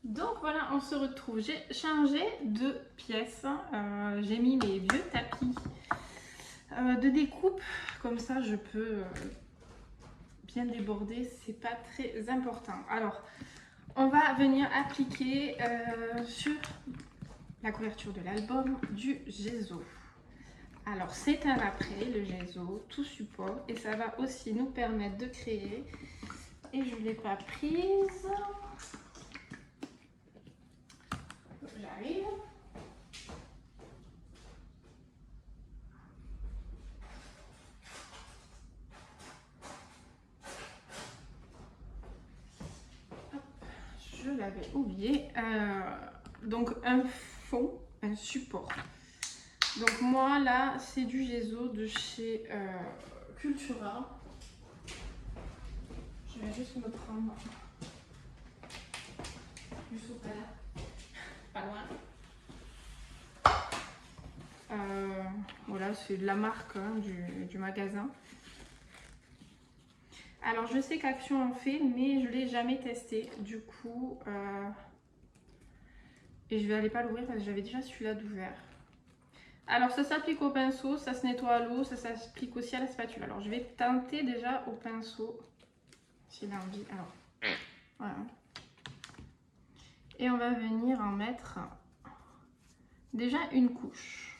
Donc voilà, on se retrouve. J'ai changé de pièce. J'ai mis mes vieux tapis de découpe. Comme ça, je peux bien déborder. C'est pas très important. Alors, on va venir appliquer sur la couverture de l'album du gesso. Alors, c'est un après, le gesso, tout support. Et ça va aussi nous permettre de créer. Et je ne l'ai pas prise. J'arrive. Je l'avais oublié. Donc un fond, un support. Donc moi là, c'est du gesso de chez Cultura. Je vais juste me prendre du sopalin. Pas loin. Voilà, c'est de la marque hein, du magasin. Alors je sais qu'Action en fait, mais je ne l'ai jamais testé. Du coup, et je vais aller pas l'ouvrir parce que j'avais déjà celui-là d'ouvert. Alors ça s'applique au pinceau, ça se nettoie à l'eau, ça s'applique aussi à la spatule. Alors je vais tenter déjà au pinceau, s'il a envie. Alors voilà. Et on va venir en mettre déjà une couche.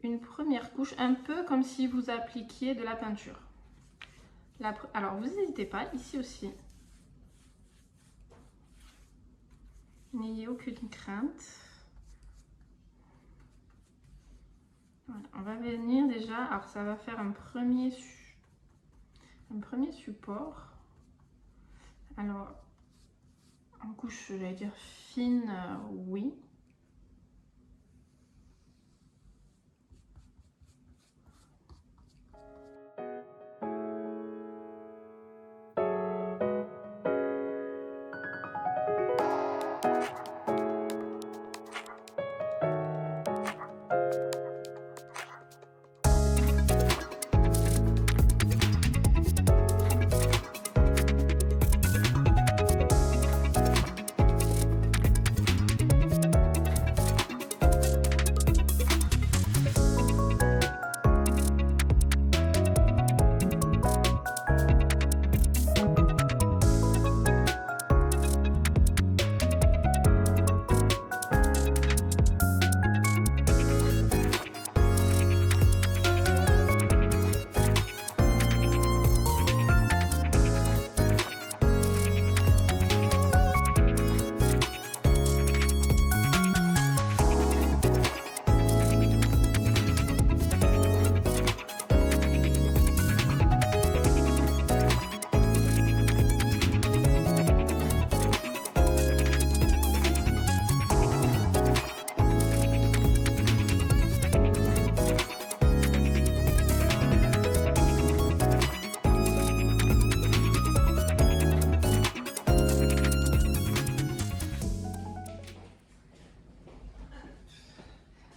Une première couche, un peu comme si vous appliquiez de la peinture. Alors vous n'hésitez pas, ici aussi. N'ayez aucune crainte. Voilà, on va venir déjà, alors ça va faire un premier support. Alors, en couche, j'allais dire fine, oui.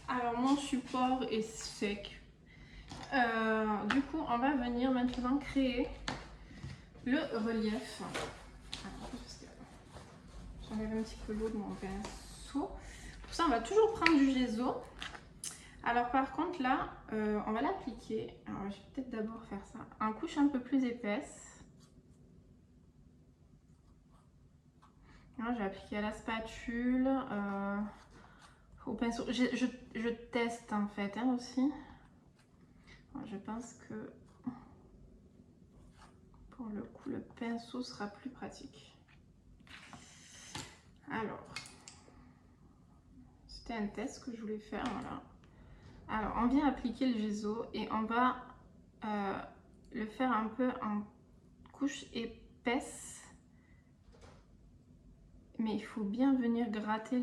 Alors mon support est sec. Du coup, on va venir maintenant créer le relief. J'enlève un petit peu l'eau de mon pinceau. Pour ça, on va toujours prendre du gesso. Alors par contre là, on va l'appliquer. Alors je vais peut-être d'abord faire ça en couche un peu plus épaisse. Alors, je vais appliquer à la spatule, au pinceau. Je teste en fait hein, aussi. Alors, je pense que pour le coup le pinceau sera plus pratique. Alors, c'était un test que je voulais faire, voilà. Alors, on vient appliquer le gesso et on va le faire un peu en couche épaisse. Mais il faut bien venir gratter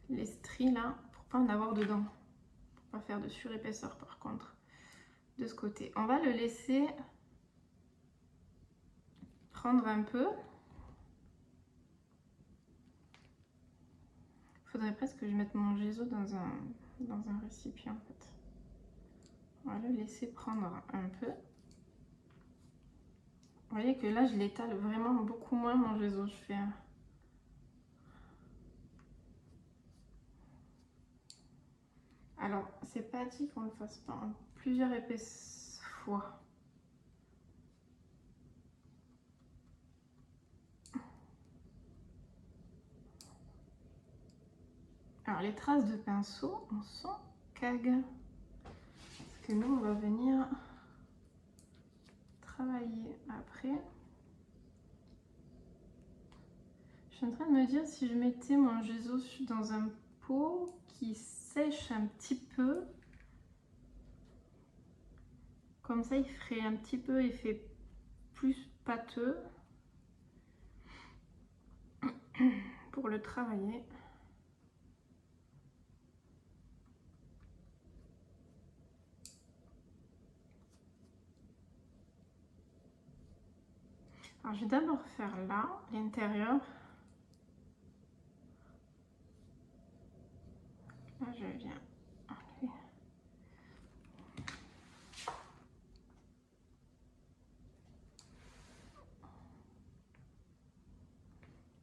les stries là pour pas en avoir dedans. Pour pas faire de surépaisseur par contre de ce côté. On va le laisser prendre un peu. Il faudrait presque que je mette mon gesso dans un récipient en fait. On va le laisser prendre un peu. Vous voyez que là je l'étale vraiment beaucoup moins mon gesso. Je fais Alors, c'est pas dit qu'on le fasse pas en plusieurs épaisses fois. Alors, les traces de pinceau, on s'en cague. Parce que nous, on va venir travailler après. Je suis en train de me dire si je mettais mon gesso dans un pot qui sèche un petit peu. Comme ça, il ferait un petit peu effet plus pâteux pour le travailler. Alors, je vais d'abord faire là, l'intérieur. Là, je viens enlever.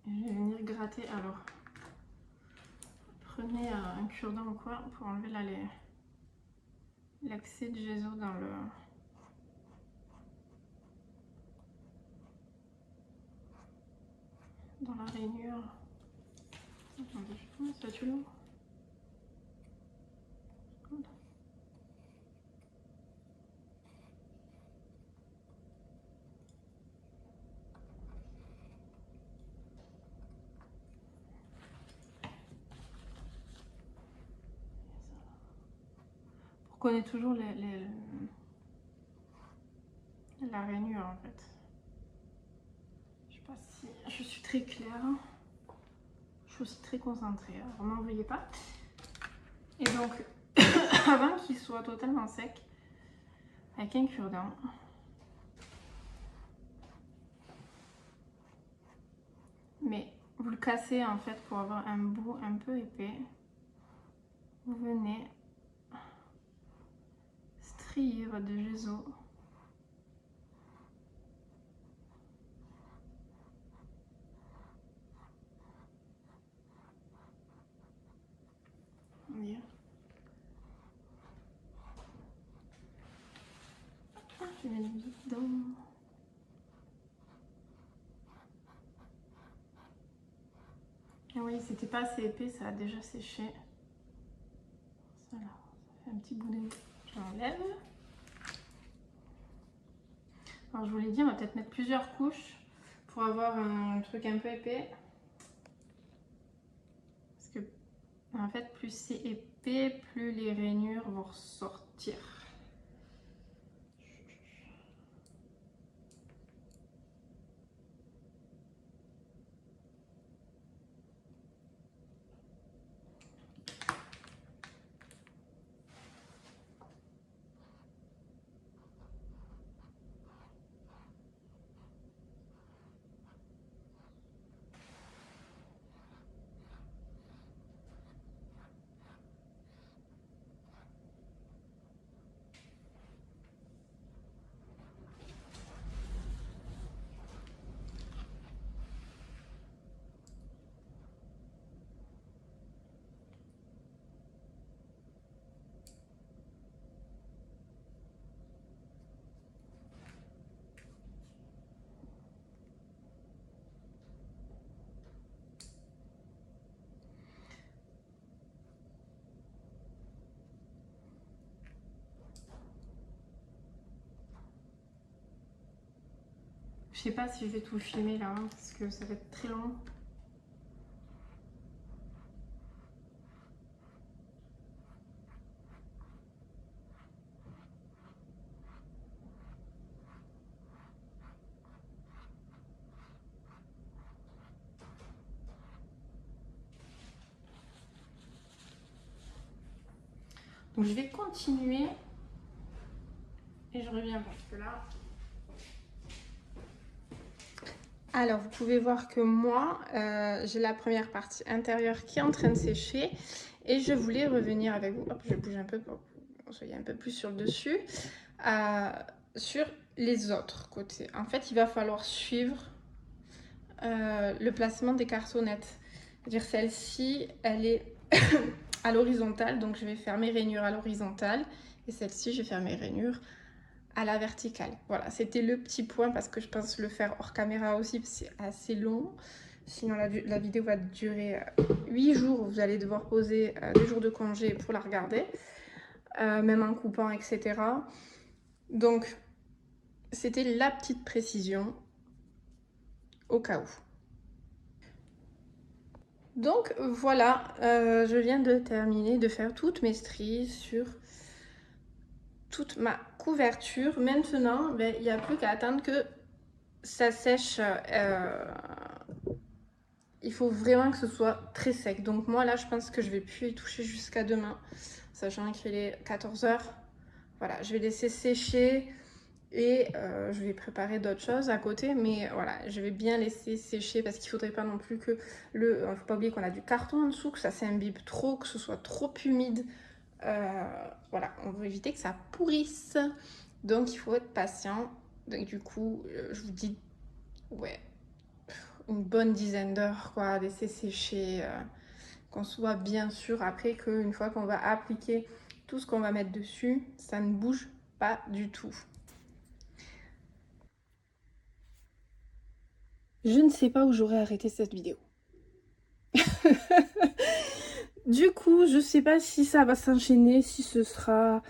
Et je vais venir gratter. Alors, prenez un cure-dent ou quoi pour enlever là l'accès de gesso dans la rainure. Attendez, je prends ma spatule. Pour qu'on ait toujours la rainure en fait. Je sais pas si je suis très claire. Je suis aussi très concentrée, alors m'en veuillez pas. Et donc, avant qu'il soit totalement sec, avec un cure-dent, mais vous le cassez en fait pour avoir un bout un peu épais. Vous venez strier votre gesso. Bien. Je vais mettre dedans. Ah oui, c'était pas assez épais, ça a déjà séché. Voilà, ça fait un petit bout de... J'enlève. Alors je vous l'ai dit, on va peut-être mettre plusieurs couches pour avoir un truc un peu épais. Parce que en fait, plus c'est épais, plus les rainures vont ressortir. Je sais pas si je vais tout filmer là, hein, parce que ça va être très long. Donc je vais continuer et je reviens parce que là... Alors vous pouvez voir que moi, j'ai la première partie intérieure qui est en train de sécher et je voulais revenir avec vous, hop, je bouge un peu pour que vous soyez un peu plus sur le dessus, sur les autres côtés. En fait, il va falloir suivre le placement des cartonnettes. C'est-à-dire celle-ci, elle est à l'horizontale, donc je vais faire mes rainures à l'horizontale. Et celle-ci, je vais faire mes rainures à la verticale. Voilà, c'était le petit point parce que je pense le faire hors caméra aussi, parce que c'est assez long. Sinon, la vidéo va durer 8 jours. Vous allez devoir poser 2 jours de congé pour la regarder, même en coupant, etc. Donc, c'était la petite précision au cas où. Donc, voilà, je viens de terminer de faire toutes mes stries sur toute ma couverture. Maintenant, ben, il n'y a plus qu'à attendre que ça sèche. Il faut vraiment que ce soit très sec. Donc moi là, je pense que je vais plus y toucher jusqu'à demain, sachant qu'il est 14 h. Voilà, je vais laisser sécher et je vais préparer d'autres choses à côté. Mais voilà, je vais bien laisser sécher parce qu'il faudrait pas non plus que faut pas oublier qu'on a du carton en dessous, que ça s'imbibe trop, que ce soit trop humide. Voilà, on veut éviter que ça pourrisse. Donc il faut être patient. Donc du coup, je vous dis, ouais, une bonne dizaine d'heures, quoi, laisser sécher, qu'on soit bien sûr après qu'une fois qu'on va appliquer tout ce qu'on va mettre dessus, ça ne bouge pas du tout. Je ne sais pas où j'aurais arrêté cette vidéo. Du coup, je sais pas si ça va s'enchaîner, si ce sera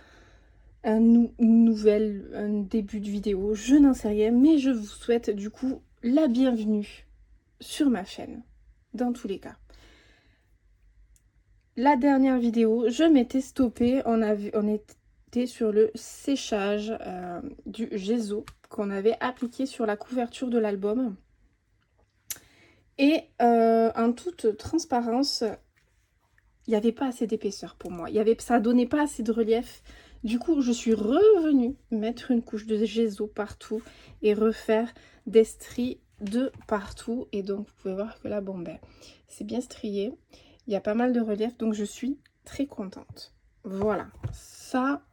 un début de vidéo, je n'en sais rien, mais je vous souhaite du coup la bienvenue sur ma chaîne, dans tous les cas. La dernière vidéo, je m'étais stoppée, on était sur le séchage du gesso qu'on avait appliqué sur la couverture de l'album. Et en toute transparence, il n'y avait pas assez d'épaisseur pour moi. Ça donnait pas assez de relief. Du coup, je suis revenue mettre une couche de gesso partout et refaire des stries de partout. Et donc, vous pouvez voir que là, bon, ben, c'est bien strié. Il y a pas mal de relief, donc je suis très contente. Voilà, ça,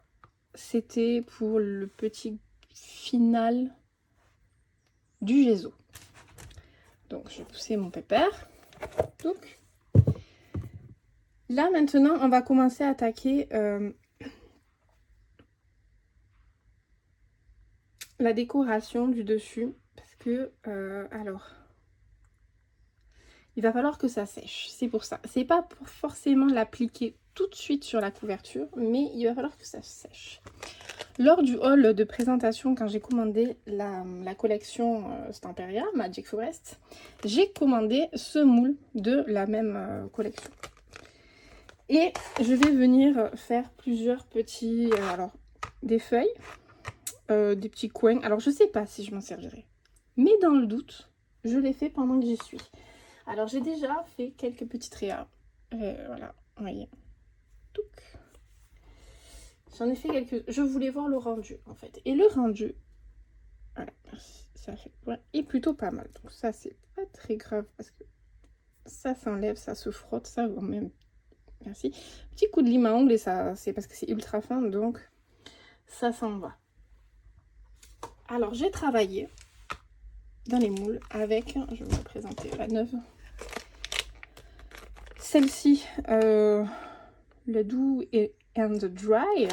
c'était pour le petit final du gesso. Donc, je vais pousser mon pépère. Donc, là, maintenant, on va commencer à attaquer la décoration du dessus. Parce que, alors, il va falloir que ça sèche. C'est pour ça. C'est pas pour forcément l'appliquer tout de suite sur la couverture, mais il va falloir que ça sèche. Lors du haul de présentation, quand j'ai commandé la collection Stamperia, Magic Forest, j'ai commandé ce moule de la même collection. Et je vais venir faire plusieurs petits, alors des feuilles, des petits coins. Alors je sais pas si je m'en servirai, mais dans le doute, je les fais pendant que j'y suis. Alors j'ai déjà fait quelques petites réas. Voilà, vous voyez. J'en ai fait quelques... Je voulais voir le rendu, en fait. Et le rendu, voilà, ça fait... Ouais, est plutôt pas mal. Donc ça, c'est pas très grave parce que ça s'enlève, ça se frotte, ça va même... Merci. Petit coup de lime à ongles et ça, c'est parce que c'est ultra fin, donc ça s'en va. Alors, j'ai travaillé dans les moules avec... Je vais vous présenter la neuve. Celle-ci, le doux et and dry,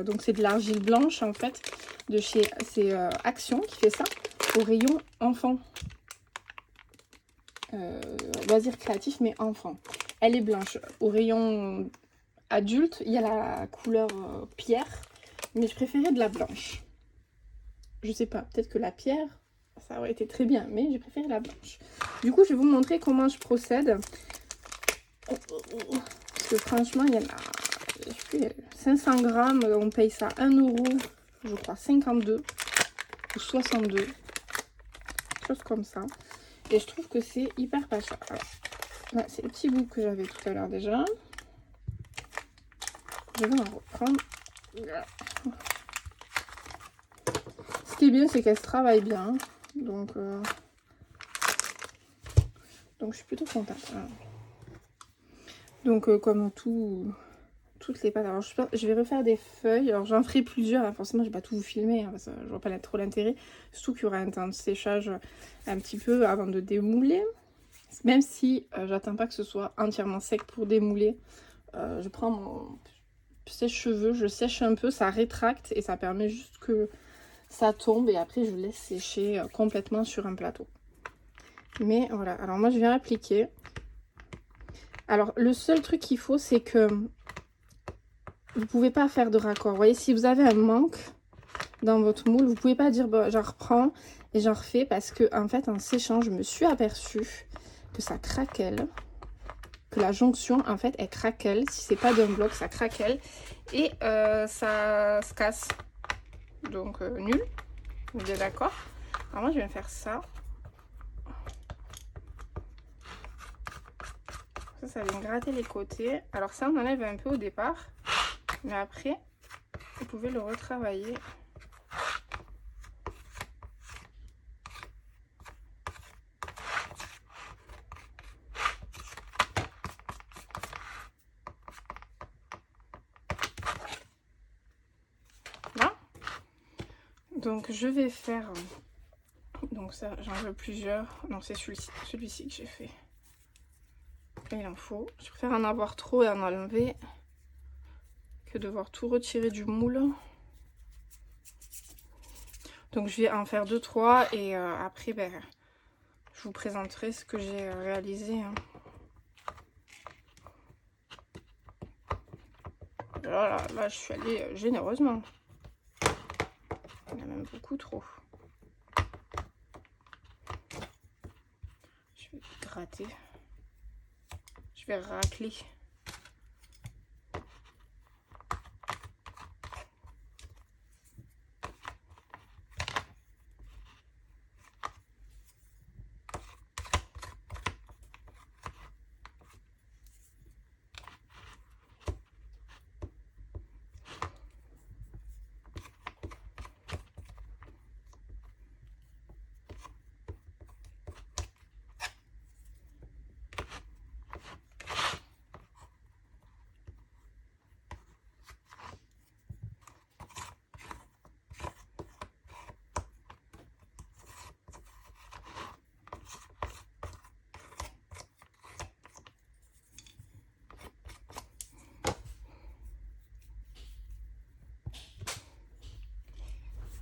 donc c'est de l'argile blanche en fait, de chez Action qui fait ça, au rayon enfant, loisirs créatifs mais enfant. Elle est blanche. Au rayon adulte, il y a la couleur pierre, mais je préférais de la blanche. Je sais pas, peut-être que la pierre, ça aurait été très bien, mais j'ai préféré la blanche. Du coup, je vais vous montrer comment je procède. Parce que franchement, il y en a... 500 grammes, on paye ça 1 €, je crois 52 ou 62, chose comme ça. Et je trouve que c'est hyper pas cher. Là, c'est le petit bout que j'avais tout à l'heure déjà. Je vais en reprendre. Ce qui est bien, c'est qu'elle se travaille bien. Donc je suis plutôt contente. Voilà. Donc, comme toutes les pâtes. Alors, je vais refaire des feuilles. Alors, j'en ferai plusieurs. Hein. Forcément, je vais pas tout vous filmer. Hein, parce que je vois pas trop l'intérêt. Surtout qu'il y aura un temps de séchage un petit peu avant de démouler. Même si j'attends pas que ce soit entièrement sec pour démouler. je prends mon sèche-cheveux, je sèche un peu, ça rétracte et ça permet juste que ça tombe et après je laisse sécher complètement sur un plateau. Mais voilà, alors moi je viens appliquer. Alors le seul truc qu'il faut, c'est que vous pouvez pas faire de raccord. Vous voyez, si vous avez un manque dans votre moule, vous pouvez pas dire bah, j'en reprends et j'en refais, parce que en fait en séchant je me suis aperçue que ça craquelle, que la jonction en fait elle craquelle. Si c'est pas d'un bloc, ça craquelle et ça se casse, donc nul. Vous êtes d'accord? Alors moi je viens faire ça. Ça vient gratter les côtés. Alors ça on enlève un peu au départ, mais après vous pouvez le retravailler. Là. Donc je vais faire, donc ça j'en veux plusieurs. Non, c'est celui-ci que j'ai fait. Et il en faut. Je préfère en avoir trop et en enlever que devoir tout retirer du moule. Donc je vais en faire 2-3 et après ben, je vous présenterai ce que j'ai réalisé. Hein. Là, je suis allée généreusement. Il y en a même beaucoup trop. Je vais gratter. Je vais racler.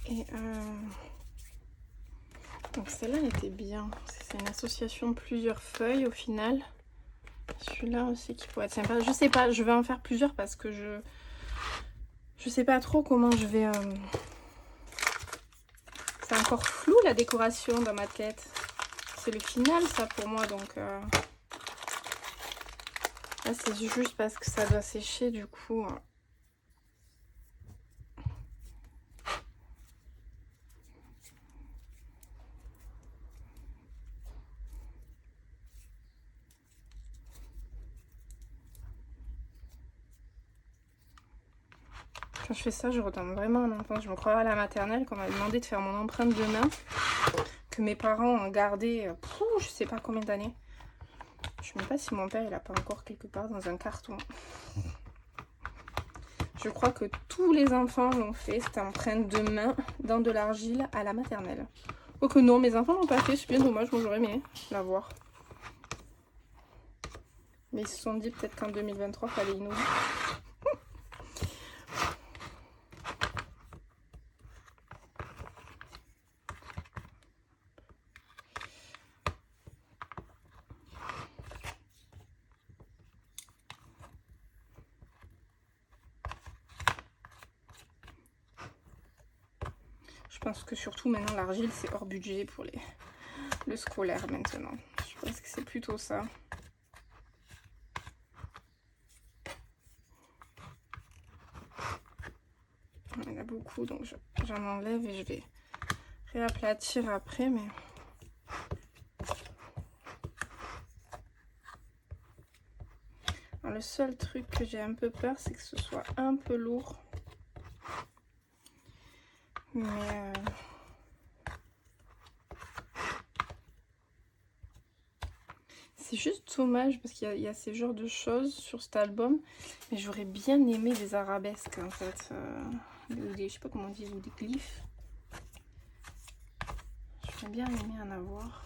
Et donc celle-là elle était bien. C'est une association de plusieurs feuilles au final. Celui-là aussi qui pourrait être sympa. Je sais pas, je vais en faire plusieurs parce que je sais pas trop comment je vais... C'est encore flou la décoration dans ma tête. C'est le final ça pour moi, donc là c'est juste parce que ça doit sécher du coup. Quand je fais ça, je retombe vraiment en enfance. Je me croirais à la maternelle quand on m'a demandé de faire mon empreinte de main, que mes parents ont gardé, je sais pas combien d'années. Je sais même pas si mon père il a pas encore quelque part dans un carton. Je crois que tous les enfants l'ont fait, cette empreinte de main dans de l'argile à la maternelle. Oh que non, mes enfants l'ont pas fait, c'est bien dommage, moi j'aurais aimé l'avoir. Mais ils se sont dit peut-être qu'en 2023, fallait innover. Je pense que surtout maintenant l'argile c'est hors budget pour le scolaire maintenant. Je pense que c'est plutôt ça. Il y en a beaucoup donc j'en enlève et je vais réaplatir après. Mais alors, le seul truc que j'ai un peu peur c'est que ce soit un peu lourd. Mais c'est juste dommage parce qu'il y a ces genres de choses sur cet album. Mais j'aurais bien aimé des arabesques en fait. Ou des, je sais pas comment on dit, ou des glyphes. J'aurais bien aimé en avoir.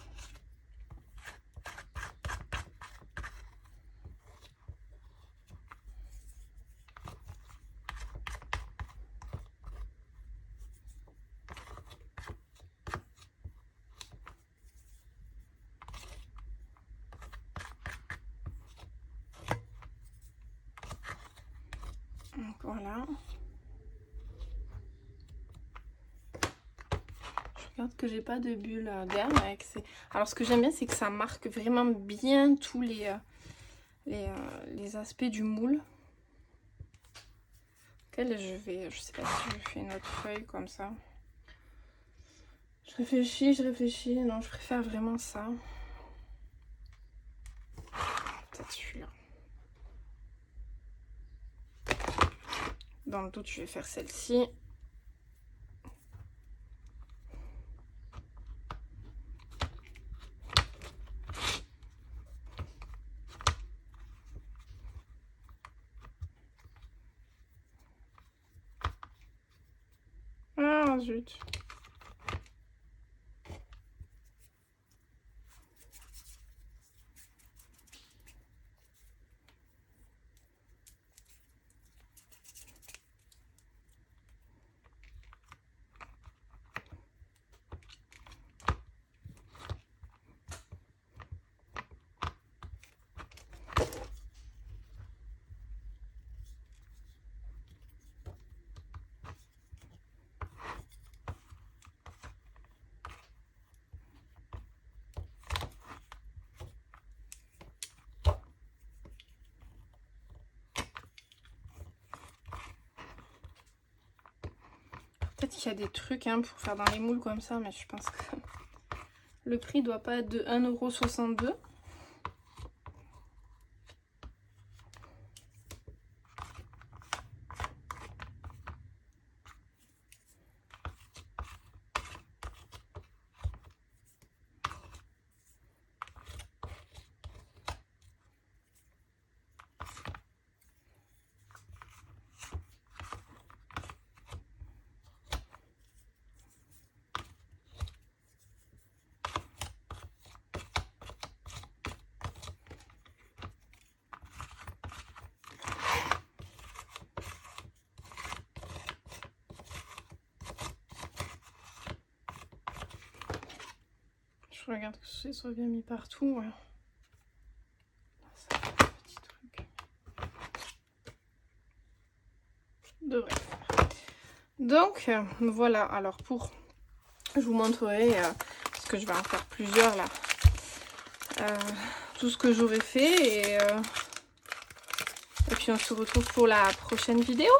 Regarde que j'ai pas de bulle d'air avec ces... Alors ce que j'aime bien, c'est que ça marque vraiment bien tous les aspects du moule. Quel je sais pas si je fais une autre feuille comme ça. Je réfléchis. Non, je préfère vraiment ça. Peut-être celui-là. Dans le doute, je vais faire celle-ci. Ah, zut. Peut-être qu'il y a des trucs hein, pour faire dans les moules comme ça, mais je pense que le prix doit pas être de 1,62 €. Je regarde que ce soit bien mis partout. Ouais. Ça, petit truc. Devrait faire. Donc voilà. Alors je vous montrerai parce que je vais en faire plusieurs là. Tout ce que j'aurais fait et puis on se retrouve pour la prochaine vidéo.